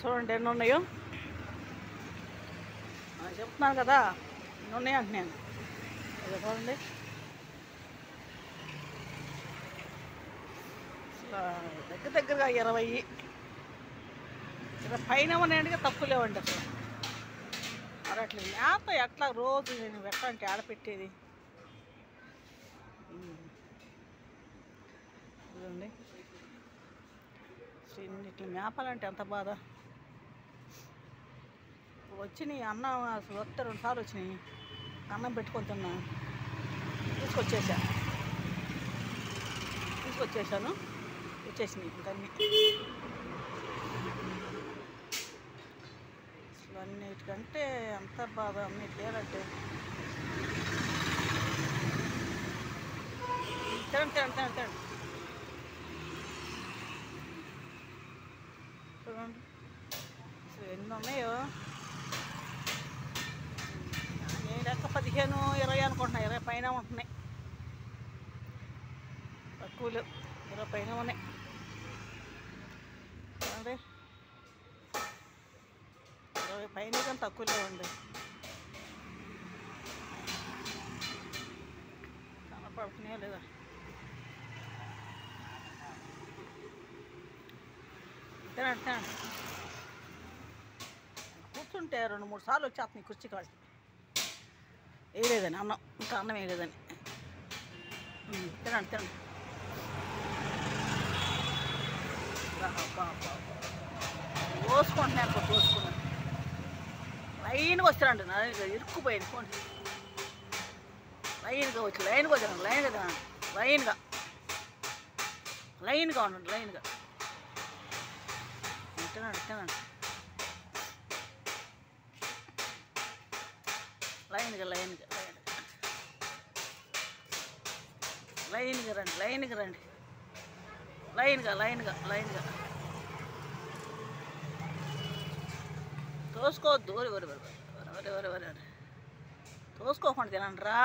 చూడండి ఎన్ని ఉన్నాయో. చెప్తున్నాను కదా ఎన్ని ఉన్నాయి అంటున్నాను. ఇది చూడండి అసలు దగ్గరగా 20 పైన ఉన్నాయంటే తక్కువ లేవండి అసలు. మరి అట్లా మేత ఎట్లా రోజు నేను ఎట్లాంటి ఆడపెట్టేది చూడండి. ఇట్లా మేపాలంటే ఎంత బాధ. వచ్చినాయి అన్నం అసలు వస్తే 2 సార్లు వచ్చినాయి. అన్నం పెట్టుకొని తిన్నా తీసుకొచ్చేసాను వచ్చేసినాయి ఇంకన్నీ. అసలు అన్నిటికంటే ఎంత బాధ అన్నిటి లేదంటే. తినండి చూడండి అసలు ఎన్ని ఉన్నాయో. నేను లెక్క 15, 20 అనుకుంటున్నా. 20 పైన ఉంటున్నాయి, తక్కువ లేవు. 20 పైన ఉన్నాయి చూడండి. 20 పైన కానీ తక్కువ లేవండి. కనపడుతున్నాయా లేదా? తినండి కూర్చుంటే 2-3 సార్లు వచ్చేస్తున్నాయి కుర్చీ కాడికి. వేయలేదని అన్నం, ఇంకా అన్నం వేయలేదని. తినండి తోసుకుంటున్నాను తోసుకున్నాను. లైన్గా వస్తారండి నా ఇరుక్కుపోయింది ఫోన్. లైన్గా వచ్చాను లైన్గా ఉండండి లైన్గా. తినండి లైన్గా రండి లైన్గా తోసుకోవద్దు. వరి తోసుకోకుండా తినండి రా.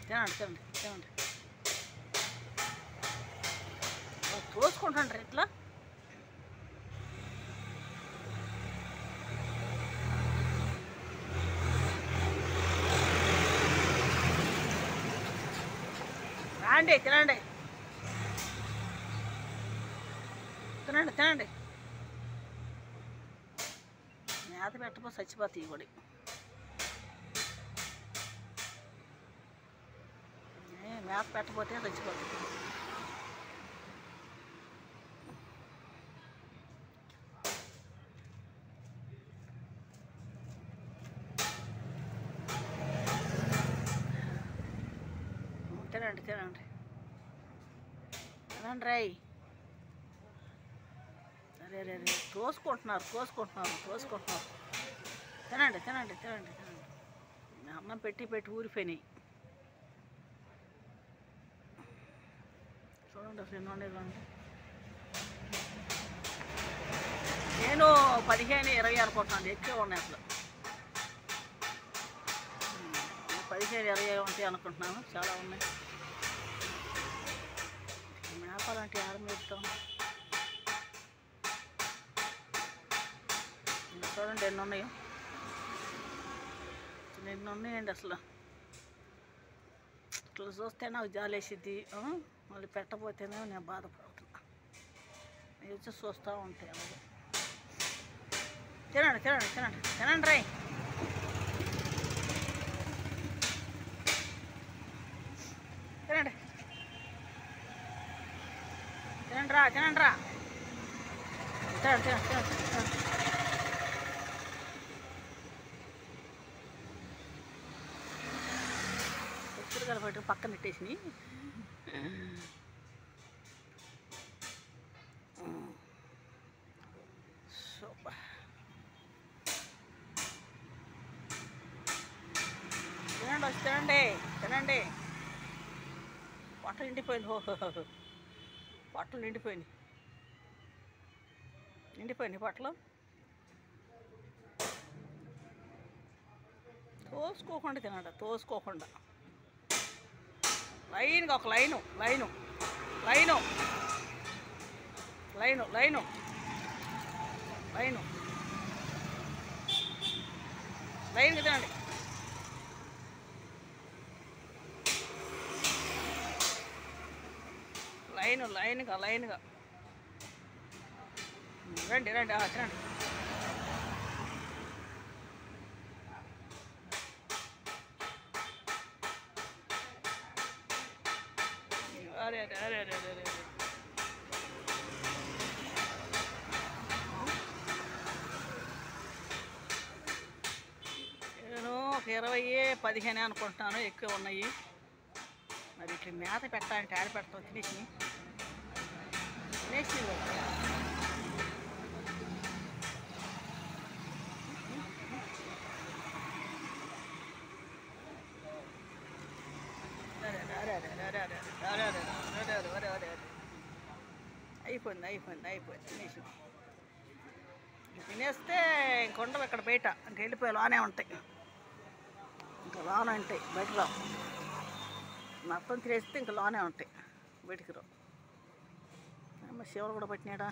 తినండి తోసుకుంటాండ్రు ఇట్లా. రాండి తినండి మేత పెట్టబో చచ్చిపోతాయి కూడా. మేత పెట్టబోతే చచ్చిపోతాయి. తినండి రై. అరే తోసుకుంటున్నారు. తినండి అన్నం పెట్టి ఊరిపోయినాయి. చూడండి అసలు ఎన్ని ఉండేది. నేను 15, 20 అనుకుంటున్నాను. ఎక్కువ ఉన్నాయి అసలు. 15, 20 ఉంటాయి అనుకుంటున్నాను. చాలా ఉన్నాయి. మేపాలంటే ఆడ మేపుతాం. చూడండి ఎన్ని ఉన్నాయో. ఎన్ని ఉన్నాయండి అసలు. ఇట్లా చూస్తే నాకు జాలేసిద్ది. మళ్ళీ పెట్టబోతేనే నేను బాధపడుతున్నా. నేను వచ్చి చూస్తూ ఉంటాయి అలాగే. తినండి రై. తినండి రా. కూరగాయలు పట్టు పక్కన పెట్టేసినాయి. తినండి పొట్టలు నిండిపోయింది. పొట్టలు నిండిపోయినాయి పొట్టలు. తోసుకోకుండా తినండి. లైన్గా ఒక line line line line line లైన్కి తినండి. లైన్గా రండి రండి తినండి. అరే అరే అరే అరే అరే నేను ఒక 20-15 అనుకుంటున్నాను, ఎక్కువ ఉన్నాయి. మరి ఇట్లా మేత పెట్టాలంటే ఆడ పెడతాం. తినేసి అయిపోయింది తినేసి. తినేస్తే ఇంకొండవు ఇక్కడ బయట, ఇంక వెళ్ళిపోయి లోనే ఉంటాయి. ఇంకా లోన ఉంటాయి, బయట రావు. మొత్తం తినేస్తే ఇంకా లోనే ఉంటాయి, బయటికి రావు. శివలు కూడా పట్టినాడా.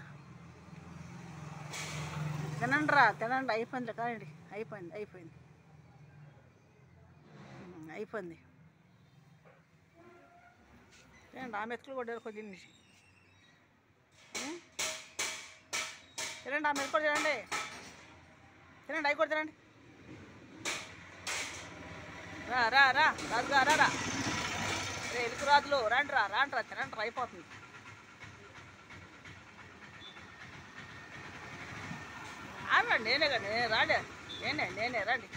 తినండి అయిపోయింది కానండి. అయిపోయింది తినండి. ఆ మెతుకులు కూడా కొద్ది తినేసి తినండి. ఆ మెతుకులు తినండి. అవి కూడా తినండి. రా రాజుగా రా రే ఎలుకు రాజులు రాండి తినండి. అయిపోతుంది. రండి నేనే రండి.